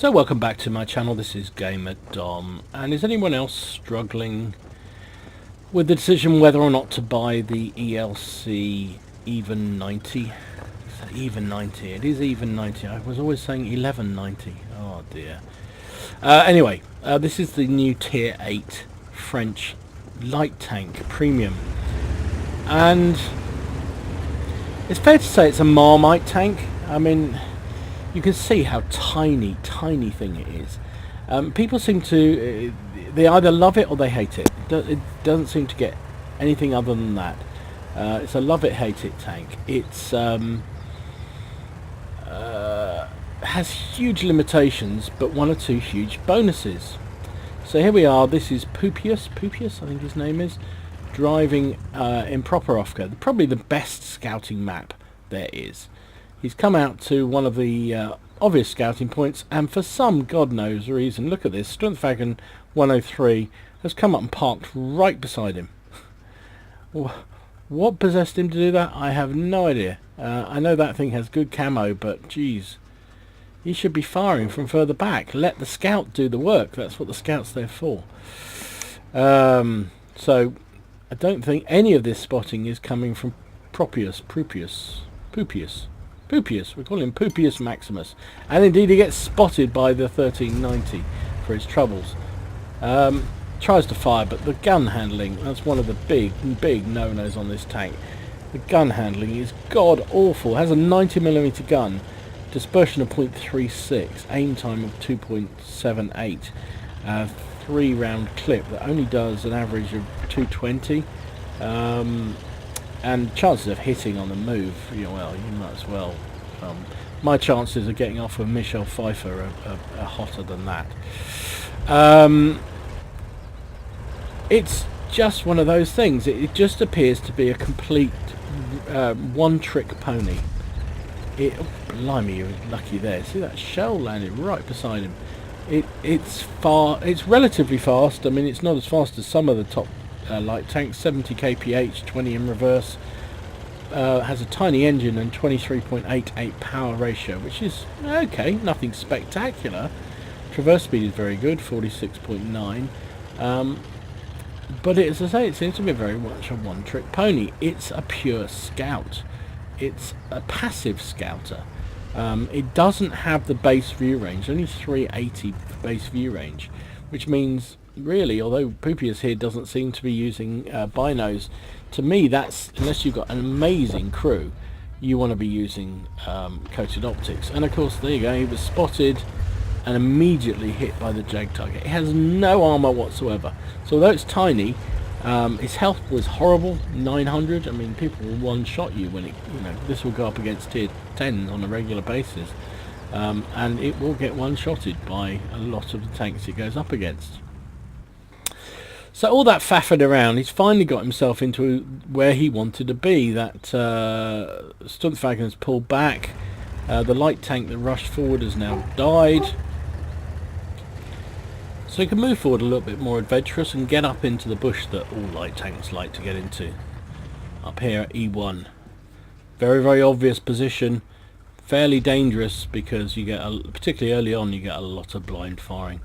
So welcome back to my channel. This is Gamer Dom, and is anyone else struggling with the decision whether or not to buy the ELC Even 90? It's Even 90. It is Even 90. I was always saying 1190. Oh dear. Anyway, this is the new Tier 8 French light tank premium, and it's fair to say it's a Marmite tank. I mean, you can see how tiny thing it is. People seem to, they either love it or they hate it. It doesn't seem to get anything other than that. It's a love it, hate it tank. It's has huge limitations, but one or two huge bonuses. So here we are. This is Pupius, I think his name is, driving in proper Ofka, probably the best scouting map there is. He's come out to one of the obvious scouting points, and for some god knows reason, look at this, Stuntwagen 103 has come up and parked right beside him. What possessed him to do that? I have no idea. I know that thing has good camo, but geez, he should be firing from further back. Let the scout do the work. That's what the scout's there for. So I don't think any of this spotting is coming from Pupius. We call him Pupius Maximus, and indeed he gets spotted by the 1390 for his troubles. Tries to fire, but the gun handling, that's one of the big no-nos on this tank. The gun handling is god awful. It has a 90mm gun, dispersion of 0.36, aim time of 2.78, 3-round clip that only does an average of 220. And chances of hitting on the move, well, you might as well. My chances of getting off of Michelle Pfeiffer are hotter than that. It's just one of those things. It just appears to be a complete one-trick pony. Oh, blimey, you're lucky there. See that shell landed right beside him. It's relatively fast. I mean, it's not as fast as some of the top light tanks, 70 kph, 20 in reverse, has a tiny engine and 23.88 power ratio, which is okay, nothing spectacular. Traverse speed is very good, 46.9, but as I say, it seems to be very much a one-trick pony. It's a pure scout. It's a passive scouter. It doesn't have the base view range, only 380 base view range, which means really, although Pupius here doesn't seem to be using binos, to me that's, unless you've got an amazing crew, you want to be using coated optics. And of course, there you go, he was spotted and immediately hit by the Jag target. It has no armor whatsoever, so although it's tiny, its health was horrible, 900. I mean, people will one-shot you when it, this will go up against tier 10s on a regular basis, and it will get one-shotted by a lot of the tanks it goes up against. So all that faffing around, he's finally got himself into where he wanted to be. That Stuntwagen has pulled back. The light tank that rushed forward has now died. So he can move forward a little bit more adventurous and get up into the bush that all light tanks like to get into. Up here at E1. Very obvious position. Fairly dangerous because you get, particularly early on, you get a lot of blind firing.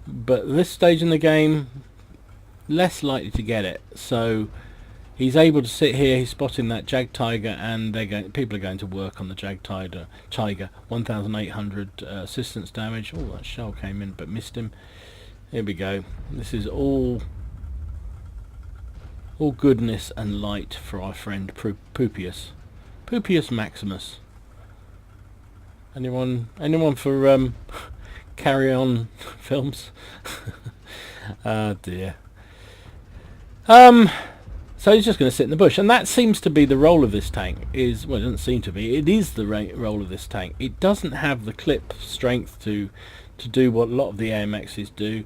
But at this stage in the game, less likely to get it. So he's able to sit here. He's spotting that Jag Tiger, and people are going to work on the Jag Tiger. 1,800 assistance damage. Oh, that shell came in but missed him. Here we go. This is all goodness and light for our friend Pupius Maximus. Anyone for Carry On films? Oh dear. So he's just going to sit in the bush, and that seems to be the role of this tank. Well, it doesn't seem to be. It is the role of this tank. It doesn't have the clip strength to do what a lot of the AMXs do.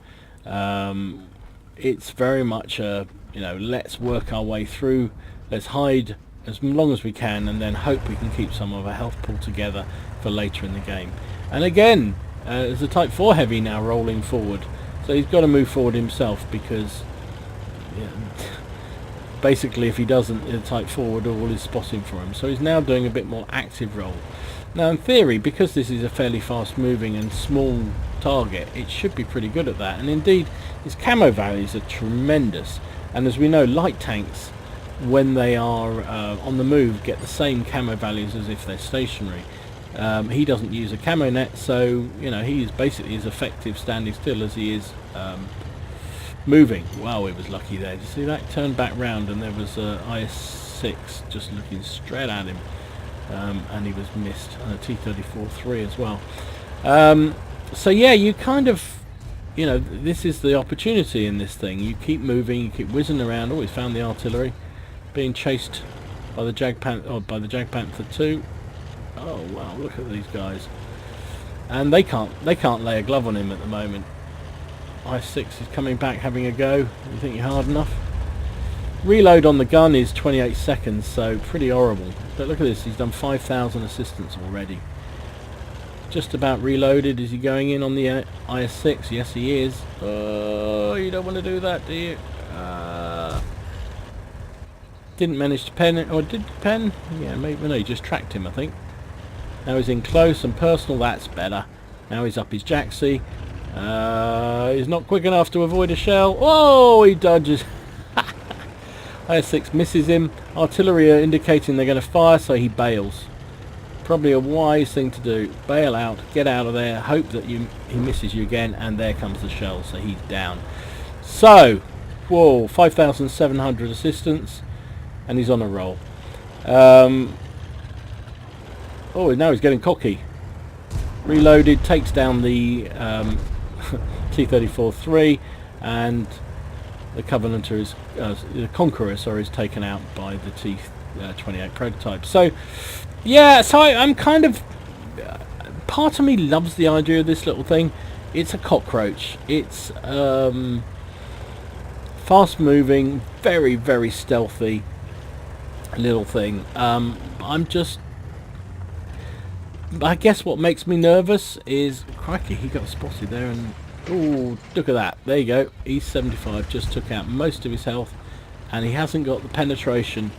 It's very much a, let's work our way through. Let's hide as long as we can, and then hope we can keep some of our health pool together for later in the game. And again, there's a Type 4 heavy now rolling forward, so he's got to move forward himself because basically if he doesn't, he'll type forward all his spotting for him. So he's now doing a bit more active role. Now in theory, because this is a fairly fast moving and small target, it should be pretty good at that, and indeed his camo values are tremendous. And as we know, light tanks, when they are on the move, get the same camo values as if they're stationary. He doesn't use a camo net, so you know, he is basically as effective standing still as he is moving. Wow, he was lucky there. Did you see that? Turned back round and there was IS-6 just looking straight at him, and he was missed, and a T-34-3 as well. So yeah, you kind of, you know, this is the opportunity in this thing. You keep moving, you keep whizzing around. Oh, he's found the artillery, being chased by the Jagdpanther 2. Oh wow, look at these guys, and they can't lay a glove on him at the moment. I6 is coming back, having a go. You think you're hard enough? Reload on the gun is 28 seconds, so pretty horrible. But look at this, he's done 5,000 assistance already. Just about reloaded. Is he going in on the IS-6? Yes, he is. Oh, you don't want to do that, do you? Didn't manage to pen it, or did pen? Yeah, maybe. No, he just tracked him, I think. Now he's in close and personal. That's better. Now he's up his Jaxie. He's not quick enough to avoid a shell. Oh, he dodges. IS-6 misses him. Artillery are indicating they're going to fire, so he bails. Probably a wise thing to do. Bail out, get out of there, hope that he misses you again, and there comes the shell, so he's down. So, whoa, 5,700 assistance, and he's on a roll. Oh, now he's getting cocky. Reloaded, takes down the T-34-3, and the Covenanter is, the Conqueror, sorry, is taken out by the T-28 prototype. So, yeah, so I'm kind of, part of me loves the idea of this little thing. It's a cockroach. It's fast moving, very, very stealthy little thing. I guess what makes me nervous is, crikey, he got spotted there, and oh, look at that. There you go. E75 just took out most of his health, and he hasn't got the penetration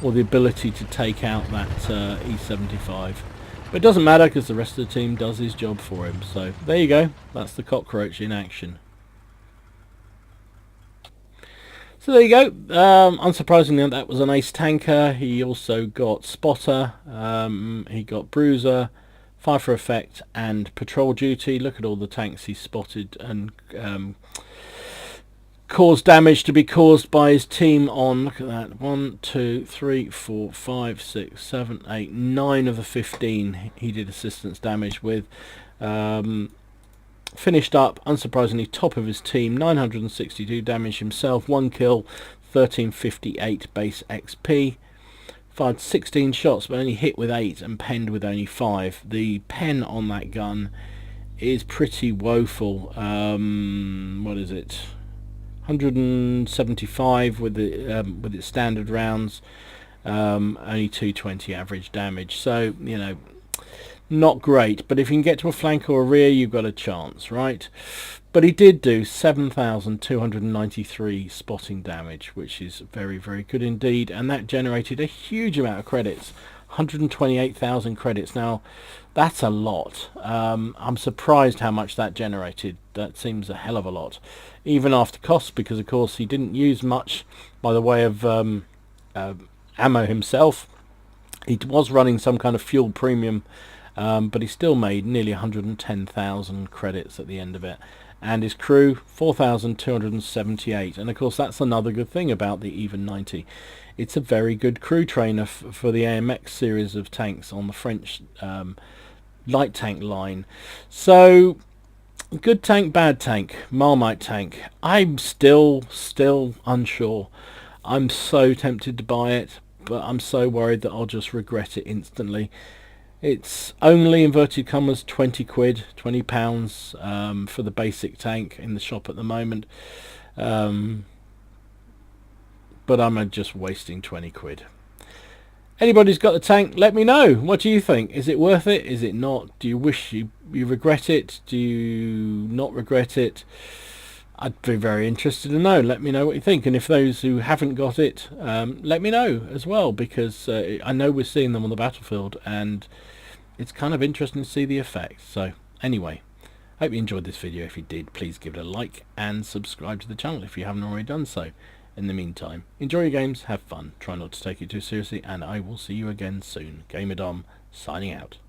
or the ability to take out that E75. But it doesn't matter, because the rest of the team does his job for him. So there you go. That's the cockroach in action. So there you go. Unsurprisingly, that was an ace tanker. He also got spotter. He got bruiser, fire for effect, and patrol duty. Look at all the tanks he spotted and caused damage to be caused by his team on. Look at that. 1, 2, 3, 4, 5, 6, 7, 8, 9 of the 15 he did assistance damage with. Finished up, unsurprisingly, top of his team, 962 damage himself, 1 kill, 1358 base XP. Fired 16 shots but only hit with 8 and penned with only 5. The pen on that gun is pretty woeful. What is it? 175 with its standard rounds, only 220 average damage. So, you know, not great, but if you can get to a flank or a rear, you've got a chance, right? But he did do 7,293 spotting damage, which is very, very good indeed, and that generated a huge amount of credits, 128,000 credits. Now, that's a lot. I'm surprised how much that generated. That seems a hell of a lot, even after costs, because of course he didn't use much by the way of ammo himself. He was running some kind of fuel premium, but he still made nearly 110,000 credits at the end of it. And his crew, 4,278. And of course that's another good thing about the Even 90. It's a very good crew trainer for the AMX series of tanks on the French light tank line. So, good tank, bad tank, Marmite tank. I'm still unsure. I'm so tempted to buy it, but I'm so worried that I'll just regret it instantly. It's only, inverted commas, 20 quid, £20 for the basic tank in the shop at the moment. But I'm just wasting 20 quid. Anybody's got the tank, let me know. What do you think? Is it worth it? Is it not? Do you wish you regret it? Do you not regret it? I'd be very interested to know. Let me know what you think, and if those who haven't got it, let me know as well, because I know we're seeing them on the battlefield, and it's kind of interesting to see the effects. So anyway, hope you enjoyed this video. If you did, please give it a like and subscribe to the channel if you haven't already done so. In the meantime, enjoy your games, have fun, try not to take it too seriously, and I will see you again soon. Gamerdom signing out.